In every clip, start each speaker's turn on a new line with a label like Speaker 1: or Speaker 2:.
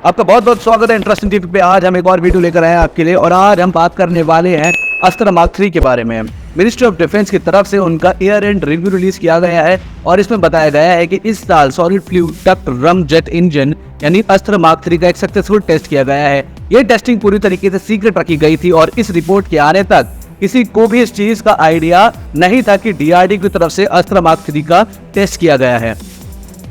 Speaker 1: आपका बहुत बहुत स्वागत है इंटरेस्टिंग टीवी पे। आज हम एक और वीडियो लेकर आए हैं आपके लिए और आज हम बात करने वाले हैं अस्त्र मार्क 3 के बारे में। मिनिस्ट्री ऑफ डिफेंस की तरफ से उनका ईयर एंड रिव्यू रिलीज किया गया है और इसमें बताया गया है कि इस साल सॉलिड फ्यूल डक्ट रमजेट इंजन यानी अस्त्र मार्क 3 का एक सक्सेसफुल टेस्ट किया गया है। ये टेस्टिंग पूरी तरीके से सीक्रेट रखी गई थी और इस रिपोर्ट के आने तक किसी को भी इस चीज का आइडिया नहीं था कि डीआरडीओ की तरफ से अस्त्र मार्क 3 का टेस्ट किया गया है।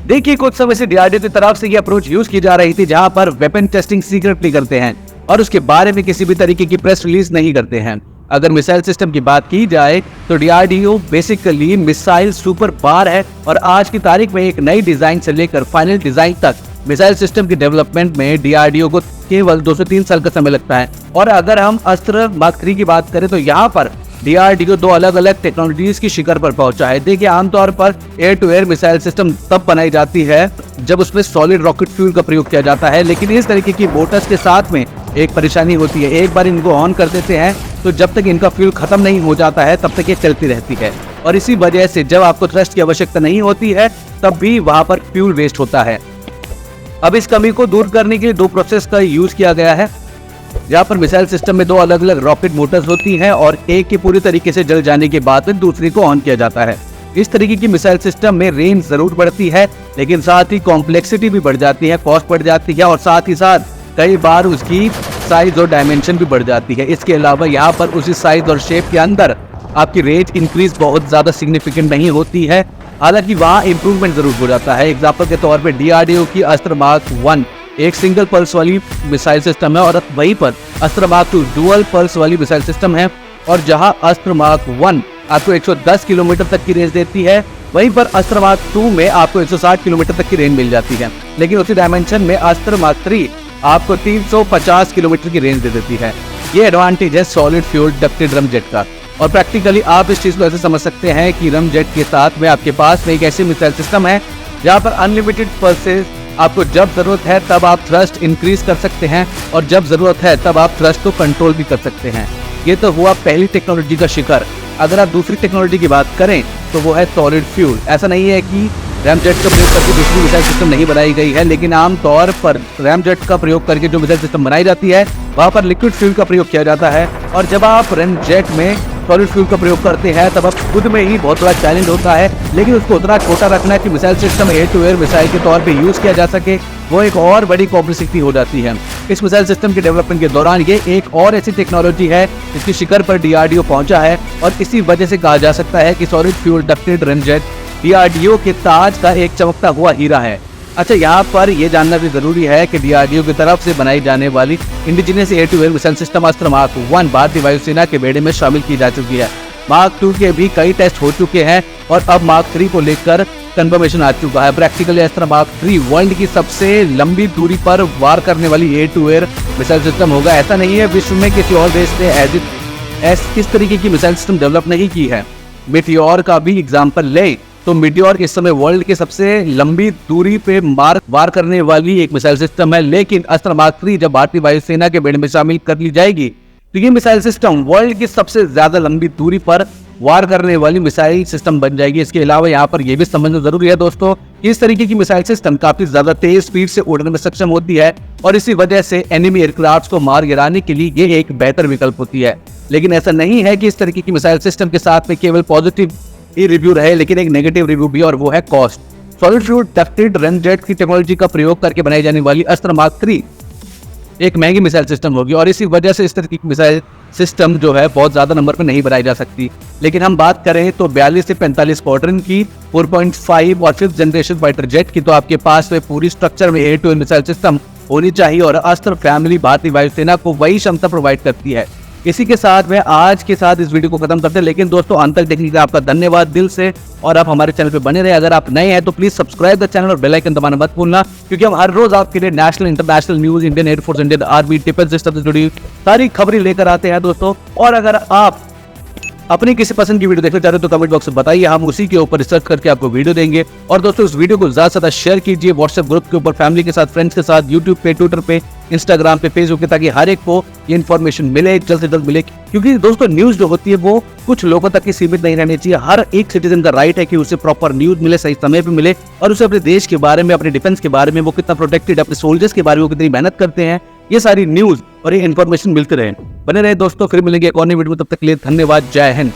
Speaker 1: देखिए, कुछ समय से डीआरडीओ की तरफ से ये अप्रोच यूज की जा रही थी जहां पर वेपन टेस्टिंग सीक्रेटली करते हैं और उसके बारे में किसी भी तरीके की प्रेस रिलीज नहीं करते हैं। अगर मिसाइल सिस्टम की बात की जाए तो डीआरडीओ बेसिकली मिसाइल सुपर बार है और आज की तारीख में एक नई डिजाइन से लेकर फाइनल डिजाइन तक मिसाइल सिस्टम की डेवलपमेंट में डीआरडीओ को केवल 2 से 3 साल का समय लगता है। और अगर हम अस्त्र मार्क 3 की बात करें तो यहाँ पर डीआरडीओ 2 अलग अलग टेक्नोलॉजीज की शिखर पर पहुंचा है। देखिए, आमतौर पर air to air missile system तब बनाई जाती है जब उसमें सॉलिड रॉकेट फ्यूल का प्रयोग किया जाता है, लेकिन इस तरीके की मोटर्स के साथ में एक परेशानी होती है। एक बार इनको ऑन कर देते हैं तो जब तक इनका फ्यूल खत्म नहीं हो जाता है तब तक ये चलती रहती है और इसी वजह से जब आपको थ्रस्ट की आवश्यकता नहीं होती है तब भी वहां पर फ्यूल वेस्ट होता है। अब इस कमी को दूर करने के लिए 2 प्रोसेस का यूज किया गया है जहाँ पर मिसाइल सिस्टम में 2 अलग अलग रॉकेट मोटर्स होती हैं और एक के पूरी तरीके से जल जाने के बाद दूसरी को ऑन किया जाता है। इस तरीके की मिसाइल सिस्टम में रेंज जरूर बढ़ती है लेकिन साथ ही कॉम्प्लेक्सिटी भी बढ़ जाती है, कॉस्ट बढ़ जाती है और साथ ही साथ कई बार उसकी साइज और डायमेंशन भी बढ़ जाती है। इसके अलावा यहाँ पर उसी साइज और शेप के अंदर आपकी रेंज इंक्रीज बहुत ज्यादा सिग्निफिकेंट नहीं होती है, हालांकि वहाँ इंप्रूवमेंट जरूर हो जाता है। एग्जाम्पल के तौर पर डीआरडीओ की अस्त्र मार्क 1 एक सिंगल पल्स वाली मिसाइल सिस्टम है और वहीं पर अस्त्र मार्क 2 डुअल पल्स वाली मिसाइल सिस्टम है और जहां अस्त्र मार्क 1 आपको 110 किलोमीटर तक की रेंज देती है वहीं पर अस्त्र मार्क 2 में आपको 160 किलोमीटर तक की रेंज मिल जाती है, लेकिन उसी डायमेंशन में अस्त्र मार्क 3 आपको 350 किलोमीटर की रेंज दे देती है। ये एडवांटेज है सॉलिड फ्यूल डक्टेड रमजेट का और प्रैक्टिकली आप इस चीज को ऐसे समझ सकते हैं कि रमजेट के साथ में आपके पास एक ऐसी मिसाइल सिस्टम है जहाँ पर अनलिमिटेड पल्सेस आपको जब जरूरत है तब आप थ्रस्ट इंक्रीज कर सकते हैं और जब जरूरत है तब आप थ्रस्ट को कंट्रोल भी कर सकते हैं। ये तो हुआ पहली टेक्नोलॉजी का शिखर। अगर आप दूसरी टेक्नोलॉजी की बात करें तो वो है सॉलिड फ्यूल। ऐसा नहीं है कि रैमजेट का प्रयोग करके दूसरी मिसाइल सिस्टम नहीं बनाई गई है, लेकिन आमतौर पर रैमजेट का प्रयोग करके जो मिसाइल सिस्टम बनाई जाती है वहाँ पर लिक्विड फ्यूल का प्रयोग किया जाता है और जब आप रैमजेट में सॉलिड फ्यूल का प्रयोग करते हैं तब अब खुद में ही बहुत बड़ा चैलेंज होता है, लेकिन उसको उतना छोटा रखना है कि missile system air to air missile के तौर पे यूज किया जा सके, वो एक और बड़ी कॉम्प्लेक्सिटी हो जाती है। इस मिसाइल सिस्टम के डेवलपमेंट के दौरान ये एक और ऐसी टेक्नोलॉजी है जिसकी शिखर पर डीआरडीओ पहुंचा है और इसी वजह से कहा जा सकता है कि सॉलिड फ्यूल डक्टेड रमजेट डीआरडीओ के ताज का एक चमकता हुआ हीरा है। अच्छा, यहाँ पर यह जानना भी जरूरी है कि डीआरडीओ की तरफ से बनाई जाने वाली indigenous air to air missile system Astra mark 1 भारतीय वायुसेना के बेड़े में शामिल की जा चुकी है। मार्क 2 के भी कई टेस्ट हो चुके हैं और अब मार्क 3 को लेकर कंफर्मेशन आ चुका है। प्रैक्टिकली अस्त्र मार्क 3 वर्ल्ड की सबसे लंबी दूरी पर वार करने वाली air to air missile system होगा। ऐसा नहीं है विश्व में किसी और देश ने इस तरीके की मिसाइल सिस्टम डेवलप नहीं की है। मेटियोर का भी एग्जाम्पल ले तो मेटियोर इस समय वर्ल्ड की सबसे लंबी दूरी पे वार करने वाली एक मिसाइल सिस्टम है, लेकिन अस्त्र मार्क 3 जब भारतीय वायुसेना के बेड़े में शामिल कर ली जाएगी तो ये मिसाइल सिस्टम वर्ल्ड की सबसे ज्यादा लंबी दूरी पर वार करने वाली मिसाइल सिस्टम बन जाएगी। इसके अलावा यहाँ पर यह भी समझना जरूरी है दोस्तों, इस तरीके की मिसाइल सिस्टम काफी ज्यादा तेज स्पीड से उड़ने में सक्षम होती है और इसी वजह से एनिमी एयरक्राफ्ट को मार गिराने के लिए ये एक बेहतर विकल्प होती है। लेकिन ऐसा नहीं है कि इस तरीके की मिसाइल सिस्टम के साथ में केवल पॉजिटिव ही रिव्यू रहे, लेकिन एक नेगेटिव रिव्यू भी और वो है कॉस्ट। सॉलिड फ्यूल डक्टेड रमजेट की टेक्नोलॉजी का प्रयोग करके बनाई जाने वाली अस्त्र मार्क 3 एक महंगी मिसाइल सिस्टम होगी और इसी वजह से इस तरह की मिसाइल सिस्टम जो है बहुत ज्यादा नंबर पे नहीं बनाई जा सकती। लेकिन हम बात करें तो 42 से 45 स्क्वाड्रन की 4.5 और 5th जनरेशन फाइटर जेट की तो आपके पास में पूरी स्ट्रक्चर में air to air missile system होनी चाहिए और अस्त्र फैमिली भारतीय वायुसेना को वही क्षमता प्रोवाइड करती है। इसी के साथ में आज के साथ इस वीडियो को खत्म करते हैं, लेकिन दोस्तों अंत तक देखने के लिए आपका धन्यवाद दिल से और आप हमारे चैनल पे बने रहे। अगर आप नए हैं तो प्लीज सब्सक्राइब द चैनल और बेल आइकन दबाना मत भूलना, क्योंकि हम हर रोज आपके लिए national international news, Indian air force, Indian army, defence system से जुड़ी सारी खबरें लेकर आते हैं दोस्तों। और अगर आप अपनी किसी पसंद की वीडियो देखना चाहते हो तो कमेंट बॉक्स में बताइए, हम उसी के ऊपर रिसर्च करके आपको वीडियो देंगे। और दोस्तों इस वीडियो को ज्यादा से ज्यादा शेयर कीजिए व्हाट्सएप ग्रुप के ऊपर, फैमिली के साथ, फ्रेंड्स के साथ, यूट्यूब पे, ट्विटर पे, इंस्टाग्राम पे, फेसबुक पे, ताकि हर एक को ये इन्फॉर्मेशन मिले, जल्द से जल्द मिले। क्योंकि दोस्तों न्यूज जो होती है वो कुछ लोगों तक ही सीमित नहीं रहनी चाहिए। हर एक सिटीजन का राइट है कि उसे प्रॉपर न्यूज मिले, सही समय पे मिले, और उसे अपने देश के बारे में, अपने डिफेंस के बारे में, वो कितना प्रोटेक्टेड, अपने सोल्जर्स के बारे में वो कितनी मेहनत करते हैं, ये सारी न्यूज और ये इन्फॉर्मेशन मिलते रहे। बने रहे दोस्तों, फिर मिलेंगे एक और नई वीडियो में, तब तक के लिए धन्यवाद। जय हिंद।